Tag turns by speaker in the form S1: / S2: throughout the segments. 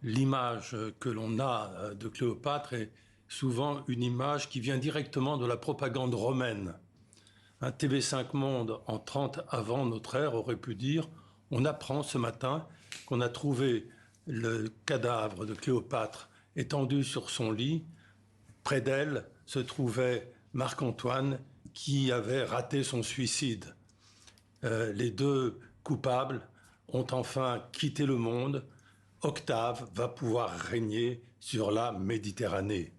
S1: l'image que l'on a de Cléopâtre est souvent une image qui vient directement de la propagande romaine. Un TV5 Monde en 30 avant notre ère aurait pu dire « On apprend ce matin qu'on a trouvé le cadavre de Cléopâtre étendu sur son lit. Près d'elle se trouvait Marc-Antoine qui avait raté son suicide. Les deux coupables ont enfin quitté le monde. Octave va pouvoir régner sur la Méditerranée. »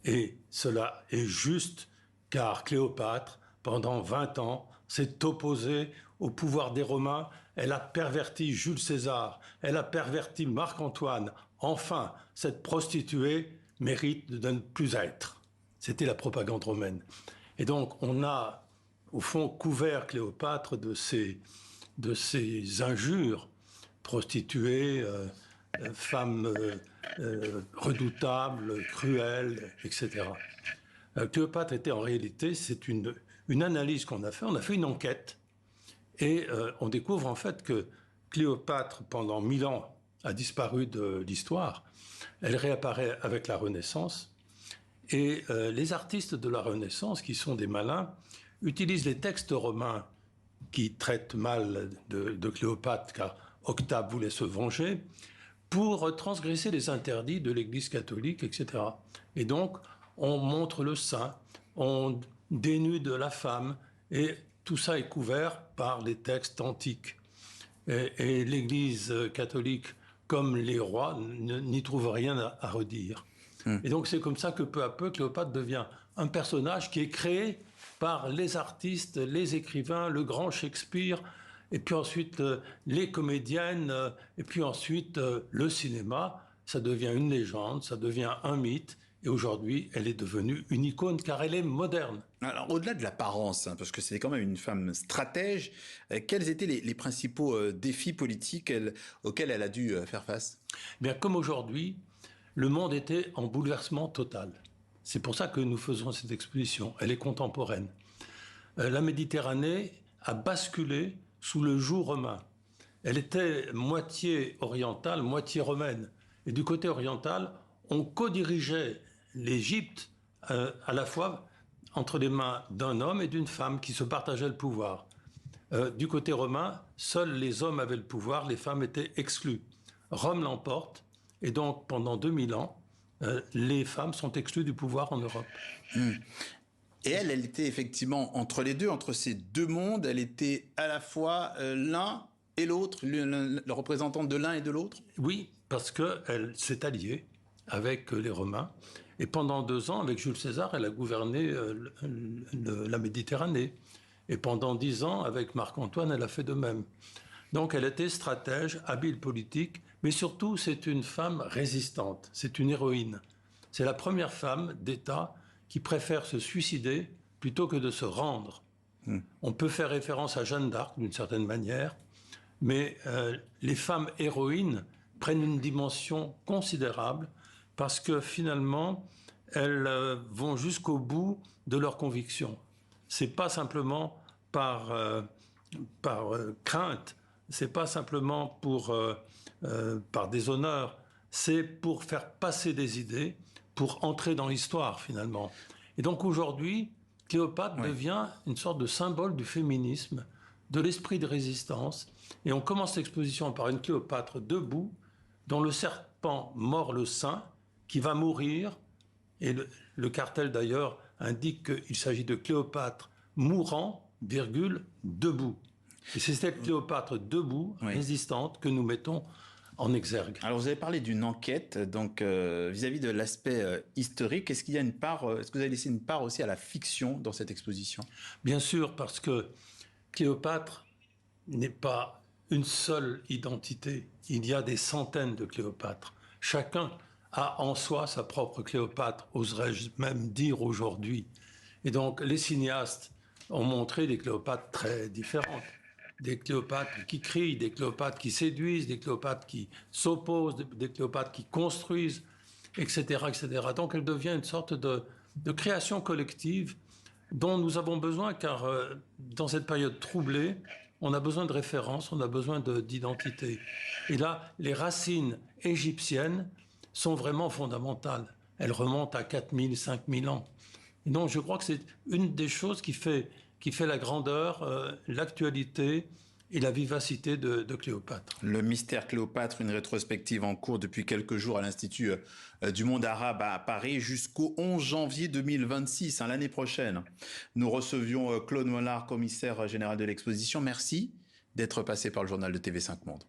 S1: Et cela est juste car Cléopâtre, pendant 20 ans, s'est opposée au pouvoir des Romains. Elle a perverti Jules César, elle a perverti Marc-Antoine. Enfin, cette prostituée mérite de ne plus être. C'était la propagande romaine. Et donc, on a, au fond, couvert Cléopâtre de ces injures. Prostituée, femme redoutable, cruelle, etc. Cléopâtre était en réalité, c'est une analyse qu'on a fait. On a fait une enquête et on découvre en fait que Cléopâtre, pendant 1000 ans, a disparu de l'histoire. Elle réapparaît avec la Renaissance et les artistes de la Renaissance, qui sont des malins, utilisent les textes romains qui traitent mal de Cléopâtre, car Octave voulait se venger, pour transgresser les interdits de l'Église catholique, etc. Et donc, on montre le sein, on dénude la femme, et tout ça est couvert par les textes antiques. Et l'Église catholique, comme les rois, n'y trouve rien à redire. Et donc, c'est comme ça que peu à peu, Cléopâtre devient un personnage qui est créé par les artistes, les écrivains, le grand Shakespeare, et puis ensuite les comédiennes, et puis ensuite le cinéma. Ça devient une légende, ça devient un mythe, et aujourd'hui, elle est devenue une icône car elle est moderne.
S2: Alors, au-delà de l'apparence, hein, parce que c'est quand même une femme stratège, quels étaient les principaux défis politiques auxquels elle a dû faire face ?
S1: Bien, comme aujourd'hui, le monde était en bouleversement total. C'est pour ça que nous faisons cette exposition. Elle est contemporaine. La Méditerranée a basculé sous le joug romain. Elle était moitié orientale, moitié romaine. Et du côté oriental, on co-dirigeait l'Égypte à la fois entre les mains d'un homme et d'une femme qui se partageaient le pouvoir. Du côté romain, seuls les hommes avaient le pouvoir, les femmes étaient exclues. Rome l'emporte, et donc pendant 2000 ans, les femmes sont exclues du pouvoir en Europe.
S2: Et elle était effectivement entre les deux, entre ces deux mondes. Elle était à la fois l'un et l'autre, le représentant de l'un et de l'autre.
S1: Oui, parce qu'elle s'est alliée avec les Romains. Et pendant 2 ans, avec Jules César, elle a gouverné la Méditerranée. Et pendant 10 ans, avec Marc-Antoine, elle a fait de même. Donc elle était stratège, habile politique, mais surtout c'est une femme résistante, c'est une héroïne. C'est la première femme d'État qui préfère se suicider plutôt que de se rendre. On peut faire référence à Jeanne d'Arc d'une certaine manière, mais les femmes héroïnes prennent une dimension considérable parce que finalement, elles vont jusqu'au bout de leurs convictions. C'est pas simplement par crainte, c'est pas simplement par déshonneur, c'est pour faire passer des idées, pour entrer dans l'histoire finalement. Et donc aujourd'hui, Cléopâtre devient une sorte de symbole du féminisme, de l'esprit de résistance. Et on commence l'exposition par une Cléopâtre debout, dont le serpent mord le sein, qui va mourir. Et le cartel d'ailleurs indique qu'il s'agit de Cléopâtre mourant, debout. Et c'est cette Cléopâtre debout, résistante, que nous mettons en exergue.
S2: Alors vous avez parlé d'une enquête, donc vis-à-vis de l'aspect historique, est-ce qu'il y a une part, est-ce que vous avez laissé une part aussi à la fiction dans cette exposition ?
S1: Bien sûr, parce que Cléopâtre n'est pas une seule identité. Il y a des centaines de Cléopâtres. Chacun a en soi sa propre Cléopâtre, oserais-je même dire aujourd'hui. Et donc les cinéastes ont montré des Cléopâtres très différentes. Des Cléopâtres qui crient, des Cléopâtres qui séduisent, des Cléopâtres qui s'opposent, des Cléopâtres qui construisent, etc., etc. Donc elle devient une sorte de création collective dont nous avons besoin, car dans cette période troublée, on a besoin de références, on a besoin d'identité. Et là, les racines égyptiennes sont vraiment fondamentales. Elles remontent à 4000, 5000 ans. Et donc, je crois que c'est une des choses qui fait la grandeur, l'actualité et la vivacité de Cléopâtre.
S2: Le mystère Cléopâtre, une rétrospective en cours depuis quelques jours à l'Institut du monde arabe à Paris jusqu'au 11 janvier 2026, l'année prochaine. Nous recevions Claude Mollard, commissaire général de l'exposition. Merci d'être passé par le journal de TV5 Monde.